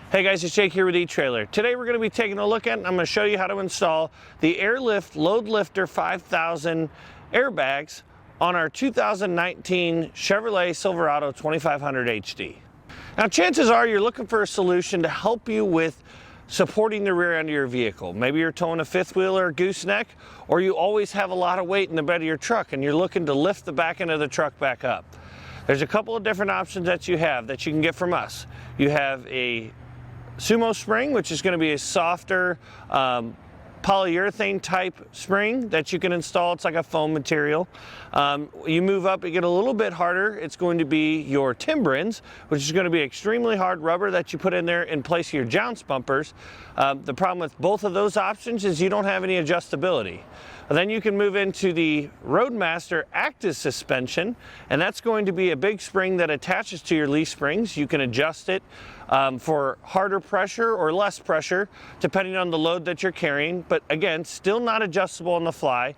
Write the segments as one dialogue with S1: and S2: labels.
S1: Hey guys, it's Jake here with eTrailer. Today we're going to be taking a look at, and I'm going to show you how to install the Air Lift LoadLifter 5000 airbags on our 2019 Chevrolet Silverado 2500 HD. Now chances are you're looking for a solution to help you with supporting the rear end of your vehicle. Maybe you're towing a fifth wheel or a gooseneck, or you always have a lot of weight in the bed of your truck and you're looking to lift the back end of the truck back up. There's a couple of different options that you can get from us. You have a sumo spring, which is going to be a softer polyurethane type spring that you can install. It's like a foam material. You move up, you get a little bit harder. It's going to be your timbrins, which is going to be extremely hard rubber that you put in there in place of your Jounce bumpers. The problem with both of those options is you don't have any adjustability. Then you can move into the Roadmaster active suspension, and that's going to be a big spring that attaches to your leaf springs. You can adjust it for harder pressure or less pressure depending on the load that you're carrying, but again, still not adjustable on the fly.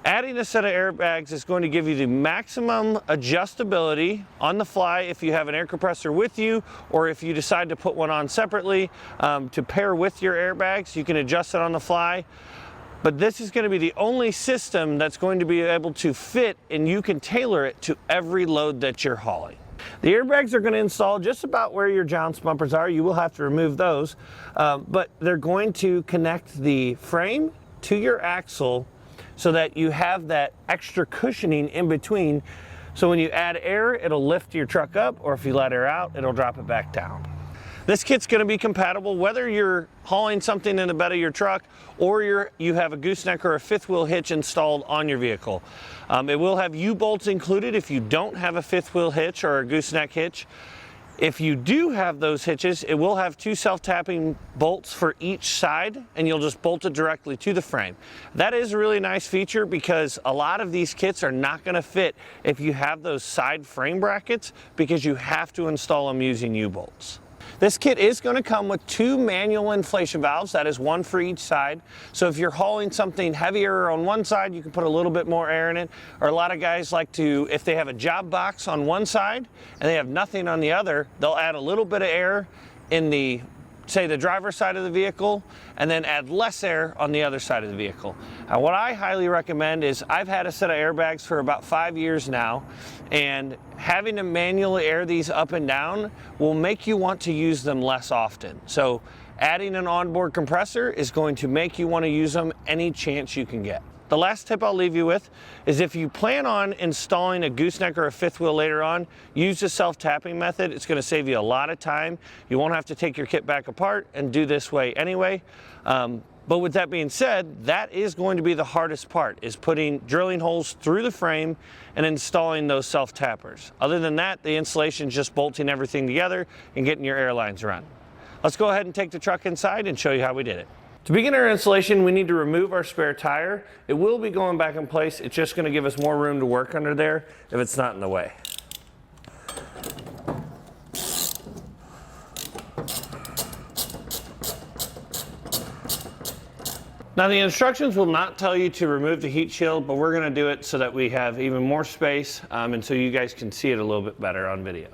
S1: Adding a set of airbags is going to give you the maximum adjustability on the fly if you have an air compressor with you, or if you decide to put one on separately to pair with your airbags, you can adjust it on the fly. But this is going to be the only system that's going to be able to fit, and you can tailor it to every load that you're hauling. The airbags are going to install just about where your Jounce bumpers are. You will have to remove those, but they're going to connect the frame to your axle so that you have that extra cushioning in between. So when you add air, it'll lift your truck up, or if you let air out, it'll drop it back down. This kit's going to be compatible whether you're hauling something in the bed of your truck or you have a gooseneck or a fifth wheel hitch installed on your vehicle. It will have U-bolts included if you don't have a fifth wheel hitch or a gooseneck hitch. If you do have those hitches, it will have two self-tapping bolts for each side, and you'll just bolt it directly to the frame. That is a really nice feature because a lot of these kits are not going to fit if you have those side frame brackets, because you have to install them using U-bolts. This kit is going to come with two manual inflation valves, that is one for each side. So if you're hauling something heavier on one side, you can put a little bit more air in it. Or a lot of guys like to, if they have a job box on one side and they have nothing on the other, they'll add a little bit of air in the, say, the driver's side of the vehicle, and then add less air on the other side of the vehicle. Now, what I highly recommend is, I've had a set of airbags for about 5 years now, and having to manually air these up and down will make you want to use them less often. So adding an onboard compressor is going to make you want to use them any chance you can get. The last tip I'll leave you with is, if you plan on installing a gooseneck or a fifth wheel later on, use the self-tapping method. It's going to save you a lot of time. You won't have to take your kit back apart and do this way anyway. But with that being said, that is going to be the hardest part, is drilling holes through the frame and installing those self-tappers. Other than that, the installation is just bolting everything together and getting your Airlines run. Let's go ahead and take the truck inside and show you how we did it. To begin our installation, we need to remove our spare tire. It will be going back in place. It's just going to give us more room to work under there if it's not in the way. Now, the instructions will not tell you to remove the heat shield, but we're going to do it so that we have even more space and so you guys can see it a little bit better on video.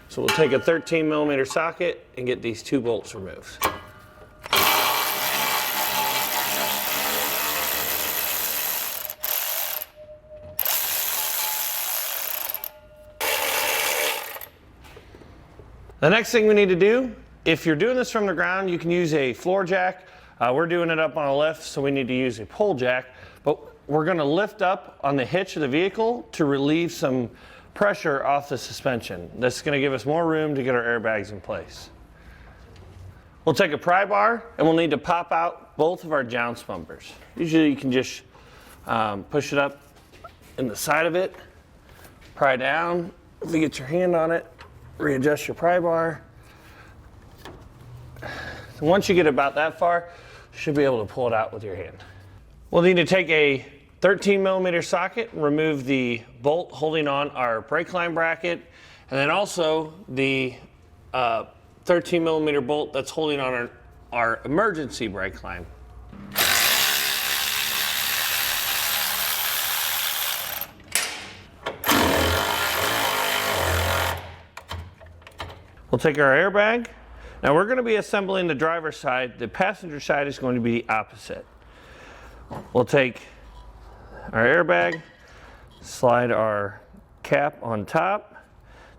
S1: So we'll take a 13mm socket and get these two bolts removed. The next thing we need to do, if you're doing this from the ground, you can use a floor jack. We're doing it up on a lift, so we need to use a pole jack. But we're going to lift up on the hitch of the vehicle to relieve some pressure off the suspension. This is going to give us more room to get our airbags in place. We'll take a pry bar, and we'll need to pop out both of our Jounce bumpers. Usually you can just push it up in the side of it, pry down. If you get your hand on it, readjust your pry bar. So once you get about that far, you should be able to pull it out with your hand. We'll need to take a 13mm socket and remove the bolt holding on our brake line bracket, and then also the 13mm bolt that's holding on our emergency brake line. We'll take our airbag Now we're going to be assembling the driver's side. The passenger side is going to be the opposite. We'll take our airbag, slide our cap on top,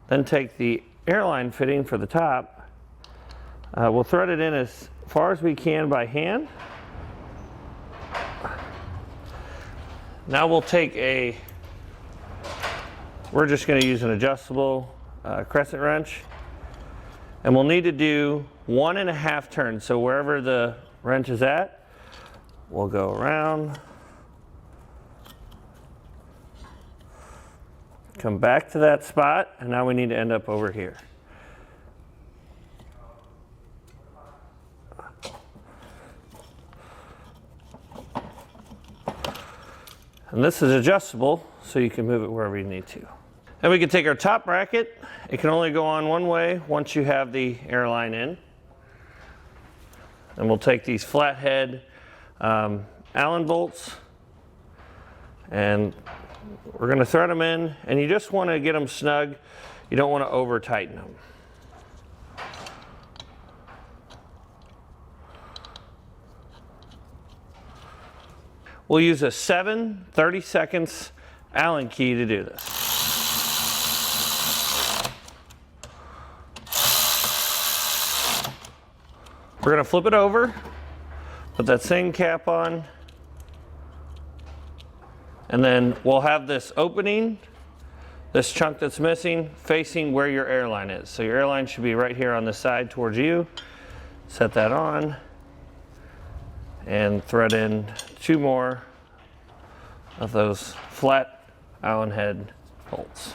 S1: then take the airline fitting for the top. We'll thread it in as far as we can by hand. Now we'll take we're just going to use an adjustable crescent wrench, and we'll need to do 1.5 turns. So wherever the wrench is at, we'll go around, come back to that spot, and now we need to end up over here. And this is adjustable, so you can move it wherever you need to. Then we can take our top bracket. It can only go on one way once you have the airline in. And we'll take these flathead Allen bolts, and we're going to thread them in, and you just want to get them snug. You don't want to over tighten them. We'll use a 30 seconds Allen key to do this. We're going to flip it over, put that same cap on, and then we'll have this opening, this chunk that's missing, facing where your airline is. So your airline should be right here on the side towards you. Set that on and thread in 2 more of those flat Allen head bolts.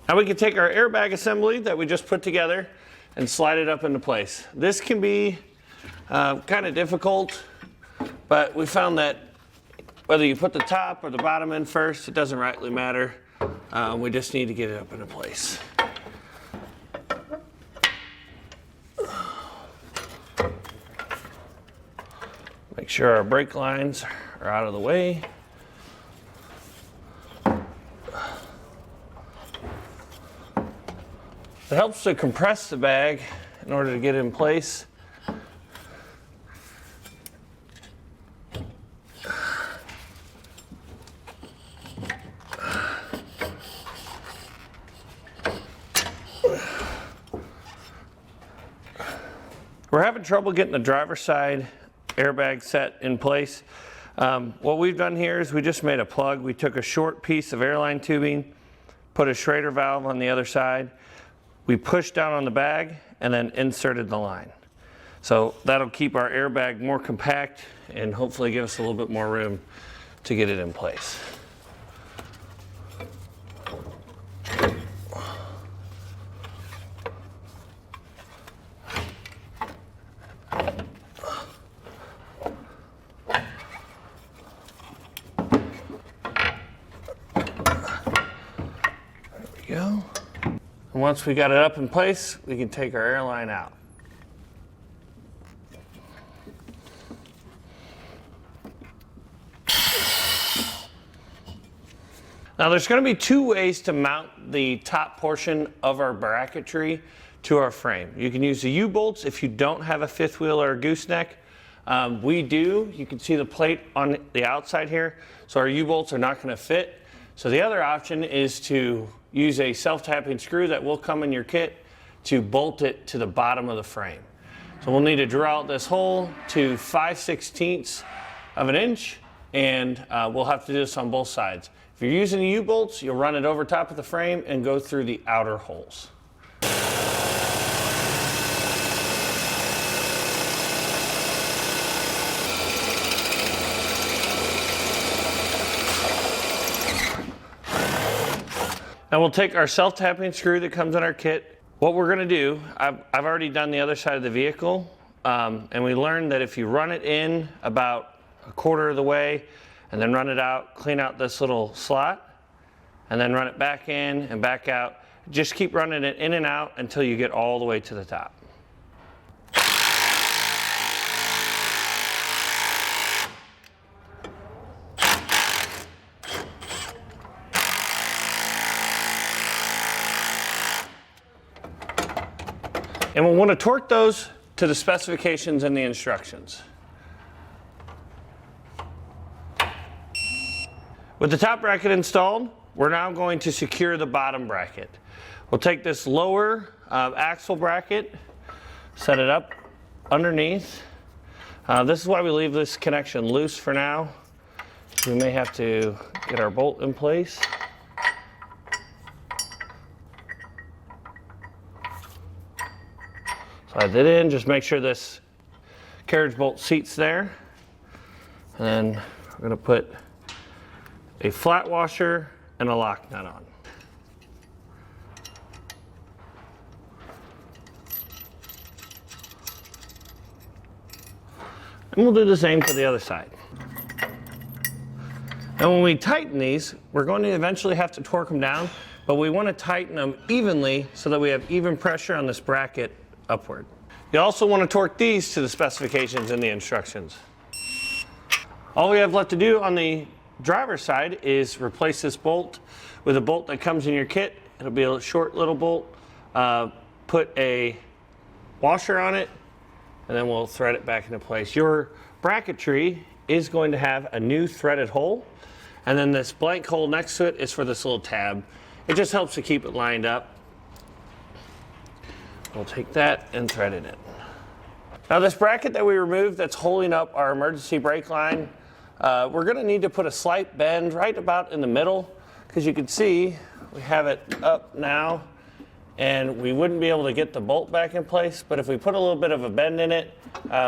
S1: Now we can take our airbag assembly that we just put together and slide it up into place. This can be kind of difficult, but we found that whether you put the top or the bottom in first, it doesn't rightly matter. We just need to get it up into place. Make sure our brake lines are out of the way. It helps to compress the bag in order to get it in place. We're having trouble getting the driver's side airbag set in place. What we've done here is we just made a plug. We took a short piece of airline tubing, put a Schrader valve on the other side. We pushed down on the bag and then inserted the line. So that'll keep our airbag more compact and hopefully give us a little bit more room to get it in place. Go. And once we got it up in place, we can take our airline out. Now there's going to be 2 ways to mount the top portion of our bracketry to our frame. You can use the U-bolts if you don't have a 5th wheel or a gooseneck. We do. You can see the plate on the outside here, so our U-bolts are not going to fit. So the other option is to use a self-tapping screw that will come in your kit to bolt it to the bottom of the frame. So we'll need to drill out this hole to 5/16 of an inch, and we'll have to do this on both sides. If you're using the U-bolts, you'll run it over top of the frame and go through the outer holes. Now we'll take our self-tapping screw that comes in our kit. What we're going to do, I've already done the other side of the vehicle, and we learned that if you run it in about 1/4 of the way and then run it out, clean out this little slot, and then run it back in and back out, just keep running it in and out until you get all the way to the top. And we'll want to torque those to the specifications and the instructions. With the top bracket installed, we're now going to secure the bottom bracket. We'll take this lower axle bracket, set it up underneath. This is why we leave this connection loose for now. We may have to get our bolt in place. Slide that in, just make sure this carriage bolt seats there. And then we're going to put a flat washer and a lock nut on. And we'll do the same for the other side. And when we tighten these, we're going to eventually have to torque them down, but we want to tighten them evenly so that we have even pressure on this bracket upward. You also want to torque these to the specifications and the instructions. All we have left to do on the driver's side is replace this bolt with a bolt that comes in your kit. It'll be a short little bolt. Put a washer on it, and then we'll thread it back into place. Your bracketry is going to have a new threaded hole, and then this blank hole next to it is for this little tab. It just helps to keep it lined up. We'll take that and thread it in. Now this bracket that we removed that's holding up our emergency brake line, we're gonna need to put a slight bend right about in the middle, because you can see we have it up now and we wouldn't be able to get the bolt back in place, but if we put a little bit of a bend in it,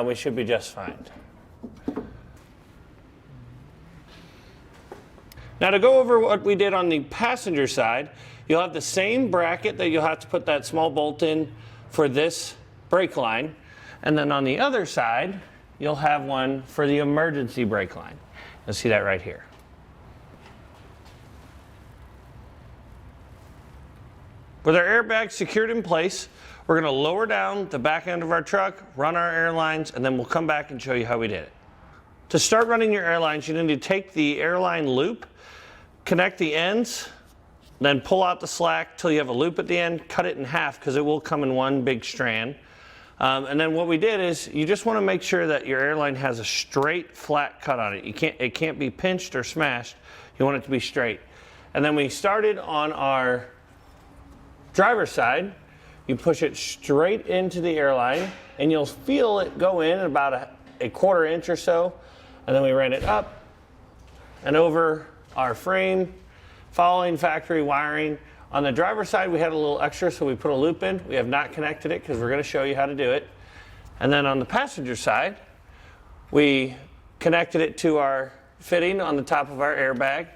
S1: we should be just fine. Now to go over what we did on the passenger side, you'll have the same bracket that you'll have to put that small bolt in for this brake line. And then on the other side, you'll have one for the emergency brake line. You'll see that right here. With our airbag secured in place, we're going to lower down the back end of our truck, run our Airlines, and then we'll come back and show you how we did it. To start running your Airlines, you need to take the airline loop, connect the ends, then pull out the slack till you have a loop at the end, cut it in half because it will come in one big strand. And then what we did is you just want to make sure that your airline has a straight, flat cut on it. It can't be pinched or smashed. You want it to be straight. And then we started on our driver's side. You push it straight into the airline, and you'll feel it go in about a quarter inch or so. And then we ran it up and over our frame, following factory wiring. On the driver's side, we had a little extra, so we put a loop in. We have not connected it because we're going to show you how to do it. And then on the passenger side, we connected it to our fitting on the top of our airbag.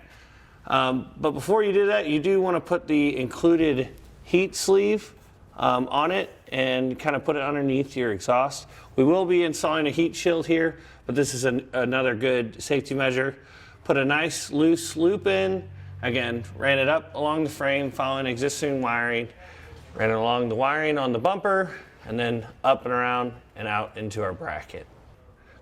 S1: But before you do that, you do want to put the included heat sleeve on it and kind of put it underneath your exhaust. We will be installing a heat shield here, but this is another good safety measure. Put a nice loose loop in. Again, ran it up along the frame, following existing wiring, ran it along the wiring on the bumper, and then up and around and out into our bracket.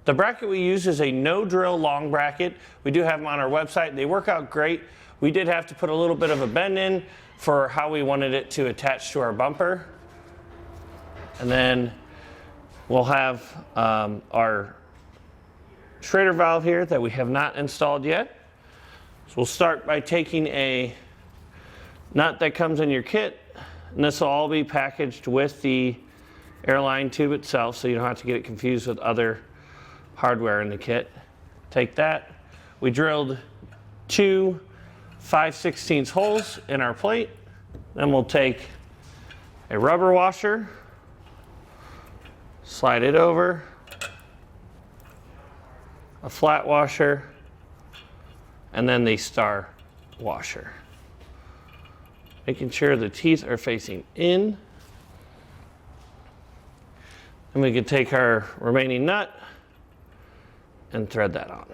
S1: The bracket we use is a no-drill long bracket. We do have them on our website. They work out great. We did have to put a little bit of a bend in for how we wanted it to attach to our bumper. And then we'll have our Schrader valve here that we have not installed yet. So we'll start by taking a nut that comes in your kit, and this will all be packaged with the airline tube itself, so you don't have to get it confused with other hardware in the kit. Take that. We drilled 2 5/16 holes in our plate. Then we'll take a rubber washer, slide it over, a flat washer, and then the star washer. Making sure the teeth are facing in. And we can take our remaining nut and thread that on.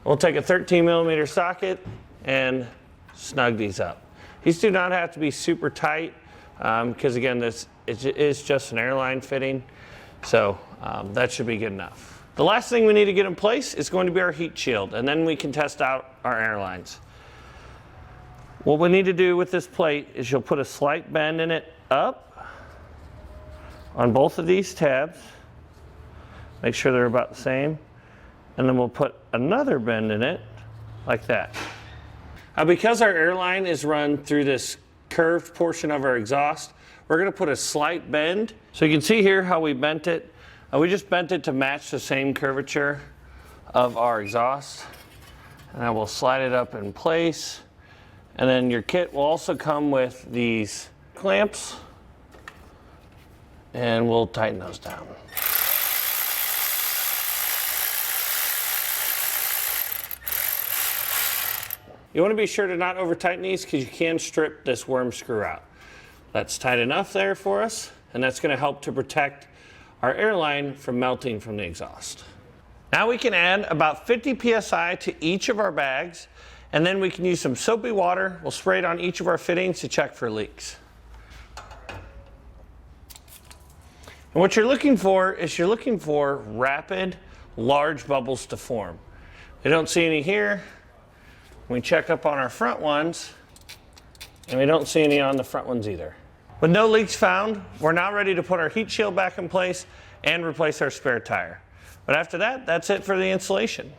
S1: We'll take a 13mm socket and snug these up. These do not have to be super tight because again, this is just an airline fitting, so that should be good enough. The last thing we need to get in place is going to be our heat shield, and then we can test out our Airlines. What we need to do with this plate is you'll put a slight bend in it up on both of these tabs. Make sure they're about the same. And then we'll put another bend in it like that. Now, because our airline is run through this curved portion of our exhaust, we're going to put a slight bend. So you can see here how we bent it. We just bent it to match the same curvature of our exhaust. And I will slide it up in place. And then your kit will also come with these clamps, and we'll tighten those down. You want to be sure to not over tighten these because you can strip this worm screw out. That's tight enough there for us, and that's going to help to protect our airline from melting from the exhaust. Now we can add about 50 psi to each of our bags, and then we can use some soapy water. We'll spray it on each of our fittings to check for leaks. And what you're looking for is rapid, large bubbles to form. We don't see any here. We check up on our front ones, and we don't see any on the front ones either. With no leaks found, we're now ready to put our heat shield back in place and replace our spare tire. But after that, that's it for the installation.